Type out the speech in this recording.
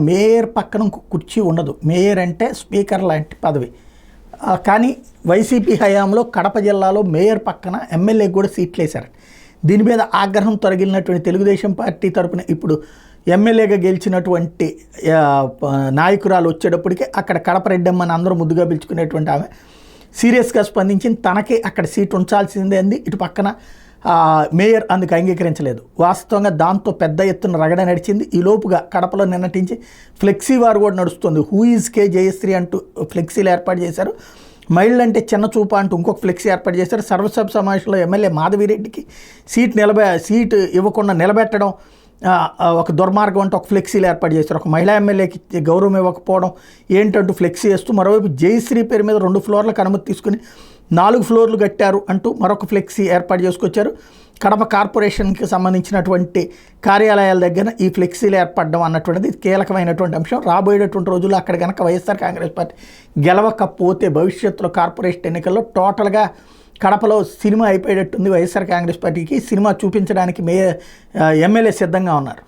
Mayor పక్కన ఇంకో కుర్చీ ఉండదు. మేయర్ అంటే స్పీకర్ లాంటి పదవి. కానీ వైసీపీ హయాంలో కడప జిల్లాలో మేయర్ పక్కన ఎమ్మెల్యేకి కూడా సీట్లు వేశారు. దీని మీద ఆగ్రహం తొలగినటువంటి తెలుగుదేశం పార్టీ తరపున ఇప్పుడు ఎమ్మెల్యేగా గెలిచినటువంటి నాయకురాలు వచ్చేటప్పటికి అక్కడ కడప రెడ్డమ్మని అందరూ ముద్దుగా పిలుచుకునేటువంటి ఆమె సీరియస్గా స్పందించి తనకి అక్కడ సీట్ ఉంచాల్సిందే అంది. ఇటు పక్కన మేయర్ అందుకు అంగీకరించలేదు. వాస్తవంగా దాంతో పెద్ద ఎత్తున రగడ నడిచింది. ఈ లోపుగా కడపలో నిన్నటించి ఫ్లెక్సీ వారు కూడా నడుస్తుంది. హూ ఈజ్ కే జయశ్రీ అంటూ ఫ్లెక్సీలు ఏర్పాటు చేశారు. మహిళలంటే చిన్న చూప అంటూ ఇంకొక ఫ్లెక్సీ ఏర్పాటు చేశారు. సర్వసభ సమావేశంలో ఎమ్మెల్యే మాధవిరెడ్డికి సీట్ ఇవ్వకుండా నిలబెట్టడం ఒక దుర్మార్గం అంటూ ఒక ఫ్లెక్సీలు ఏర్పాటు చేశారు. ఒక మహిళా ఎమ్మెల్యేకి గౌరవం ఇవ్వకపోవడం ఏంటంటూ ఫ్లెక్సీ వేస్తూ, మరోవైపు జయశ్రీ పేరు మీద 2 ఫ్లోర్లకు అనుమతి తీసుకుని 4 ఫ్లోర్లు కట్టారు అంటూ మరొక ఫ్లెక్సీ ఏర్పాటు చేసుకొచ్చారు. కడప కార్పొరేషన్కి సంబంధించినటువంటి కార్యాలయాల దగ్గర ఈ ఫ్లెక్సీలు ఏర్పడడం అన్నటువంటిది కీలకమైనటువంటి అంశం. రాబోయేటటువంటి రోజుల్లో అక్కడ కనుక వైఎస్ఆర్ కాంగ్రెస్ పార్టీ గెలవకపోతే భవిష్యత్తులో కార్పొరేషన్ ఎన్నికల్లో టోటల్గా కడపలో సినిమా అయిపోయేటట్టుంది. వైఎస్ఆర్ కాంగ్రెస్ పార్టీకి సినిమా చూపించడానికి ఎమ్మెల్యే సిద్ధంగా ఉన్నారు.